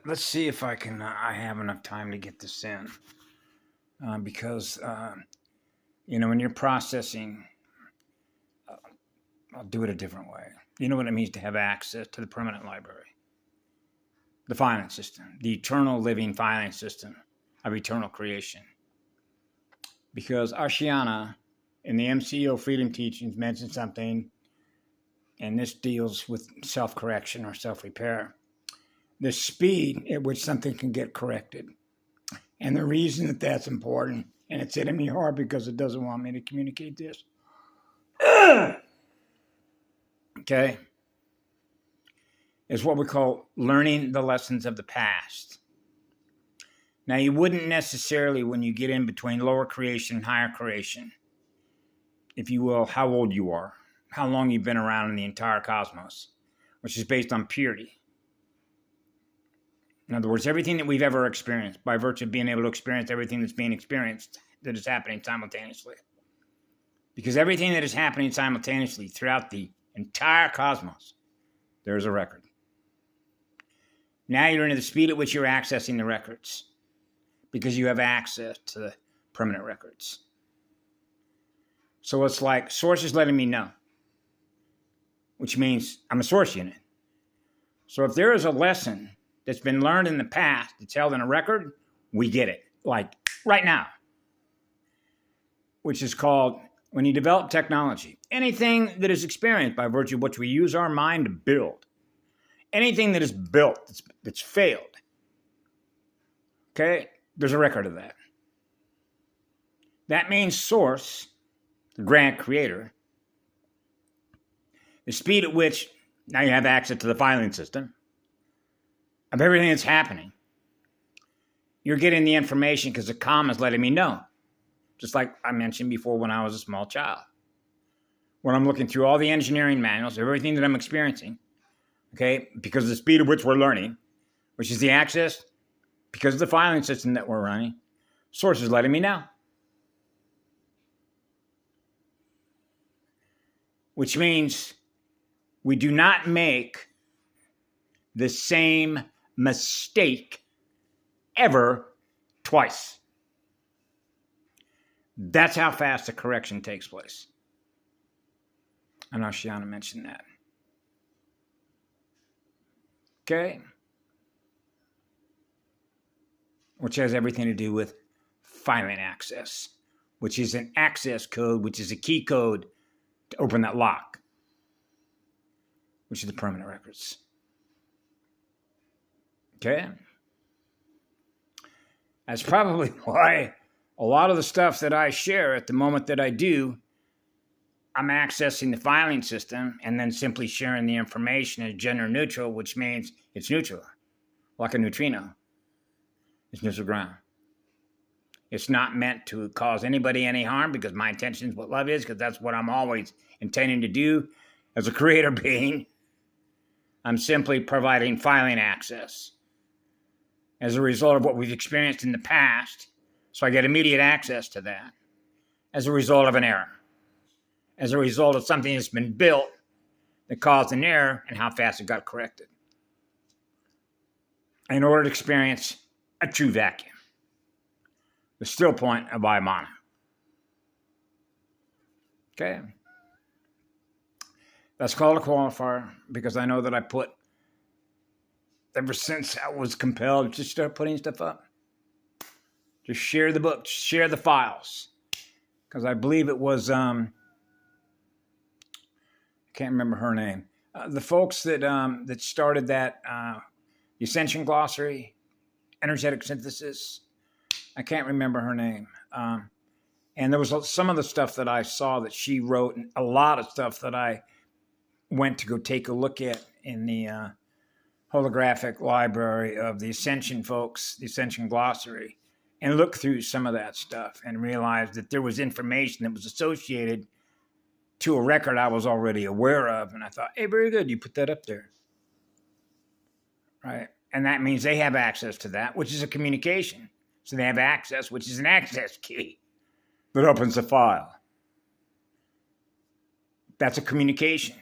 Let's see if I can. I have enough time to get this in because when you're processing, I'll do it a different way. You know what it means to have access to the permanent library, the filing system, the eternal living filing system of eternal creation. Because Ashiana in the MCO Freedom Teachings mentioned something, and this deals with self-correction or self-repair. The speed at which something can get corrected. And the reason that that's important, and it's hitting me hard because it doesn't want me to communicate this. Okay, is what we call learning the lessons of the past. Now, you wouldn't necessarily, when you get in between lower creation and higher creation, if you will, how old you are, how long you've been around in the entire cosmos, which is based on purity. In other words, everything that we've ever experienced, by virtue of being able to experience everything that's being experienced, that is happening simultaneously. Because everything that is happening simultaneously throughout the entire cosmos, there's a record. Now you're into the speed at which you're accessing the records, because you have access to the permanent records. So it's like source is letting me know, which means I'm a source unit. So if there is a lesson that's been learned in the past that's held in a record, we get it, like right now, which is called, when you develop technology, anything that is experienced by virtue of which we use our mind to build, anything that is built that's failed, okay, there's a record of that. That means source, the grand creator, the speed at which now you have access to the filing system of everything that's happening. You're getting the information because the comm is letting me know. Just like I mentioned before when I was a small child. When I'm looking through all the engineering manuals, everything that I'm experiencing, okay, because of the speed at which we're learning, which is the access, because of the filing system that we're running, source is letting me know. Which means we do not make the same mistake ever twice. That's how fast a correction takes place. And Ashiana mentioned that. Okay? Which has everything to do with filing access, which is an access code, which is a key code to open that lock, which is the permanent records. Okay? That's probably why a lot of the stuff that I share at the moment that I do, I'm accessing the filing system and then simply sharing the information as gender neutral, which means it's neutral, like a neutrino. It's neutral ground. It's not meant to cause anybody any harm because my intention is what love is, because that's what I'm always intending to do as a creator being. I'm simply providing filing access as a result of what we've experienced in the past. So I get immediate access to that as a result of an error, as a result of something that's been built that caused an error and how fast it got corrected, in order to experience a true vacuum, the still point of ManU. Okay? That's called a qualifier because I know that I put, ever since I was compelled to start putting stuff up, just share the books, share the files. Because I believe it was, I can't remember her name. The folks that started that, the Ascension Glossary, Energetic Synthesis. I can't remember her name. And there was some of the stuff that I saw that she wrote, and a lot of stuff that I went to go take a look at in the holographic library of the Ascension folks, the Ascension Glossary, and look through some of that stuff and realize that there was information that was associated to a record I was already aware of. And I thought, hey, very good, you put that up there. Right? And that means they have access to that, which is a communication. So they have access, which is an access key that opens the file. That's a communication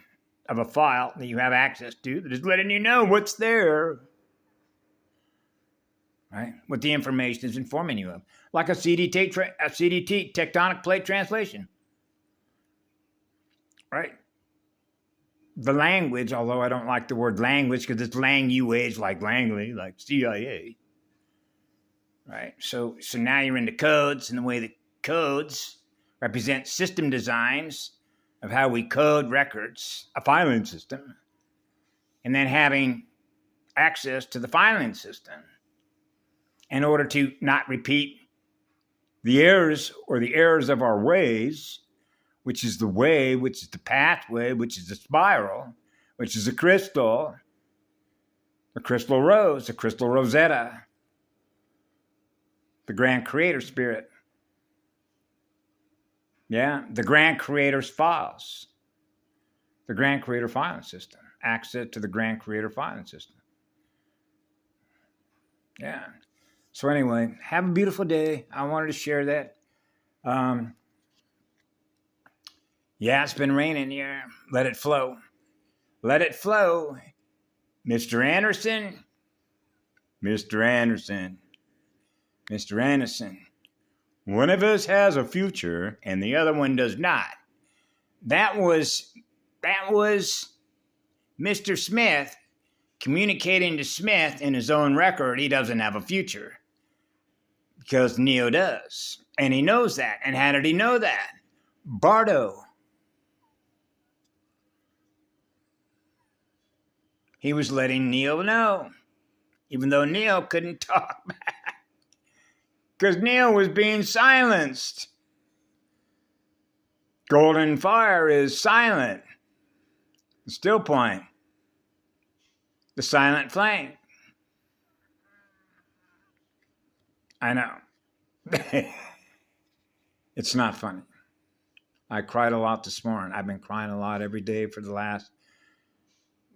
of a file that you have access to that is letting you know what's there. right? What the information is informing you of. Like a CDT, tectonic plate translation, right? The language, although I don't like the word language because it's language like Langley, like CIA, right? So now you're into codes, and the way that codes represent system designs of how we code records, a filing system, and then having access to the filing system in order to not repeat the errors of our ways, which is the way, which is the pathway, which is the spiral, which is the crystal rose, the crystal Rosetta, the grand creator spirit. Yeah, the grand creator's files, the grand creator filing system, access to the grand creator filing system. Yeah. So anyway, have a beautiful day. I wanted to share that. Yeah, it's been raining here. Let it flow. Let it flow. Mr. Anderson. Mr. Anderson. Mr. Anderson. One of us has a future and the other one does not. That was Mr. Smith communicating to Smith in his own record he doesn't have a future. Because Neo does. And he knows that. And how did he know that? Bardo. He was letting Neo know. Even though Neo couldn't talk back. Because Neo was being silenced. Golden fire is silent. The still point. The silent flame. I know. It's not funny. I cried a lot this morning. I've been crying a lot every day for the last,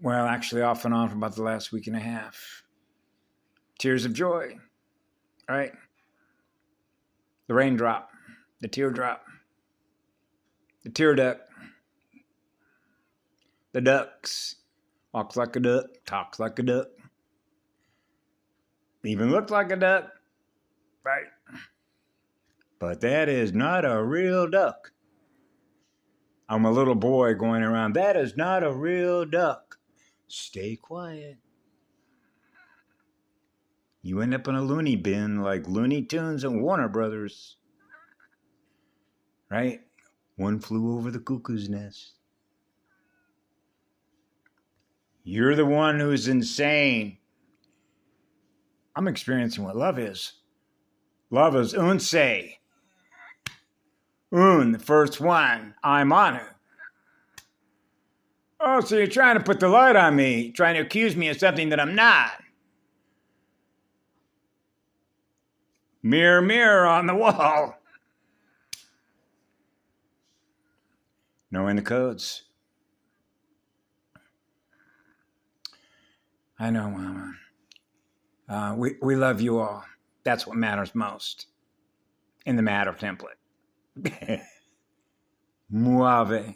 well, actually off and on for about the last week and a half. Tears of joy, right? The raindrop, the teardrop, the tear duck, the ducks, walks like a duck, talks like a duck, even looks like a duck, right? But that is not a real duck. I'm a little boy going around, that is not a real duck. Stay quiet. You end up in a loony bin like Looney Tunes and Warner Brothers. Right? One flew over the cuckoo's nest. You're the one who's insane. I'm experiencing what love is. Love is unse. The first one, I'm ManU. Oh, so you're trying to put the light on me, trying to accuse me of something that I'm not. Mirror, mirror on the wall. Knowing the codes. I know, Mama. We love you all. That's what matters most in the matter template. Muave.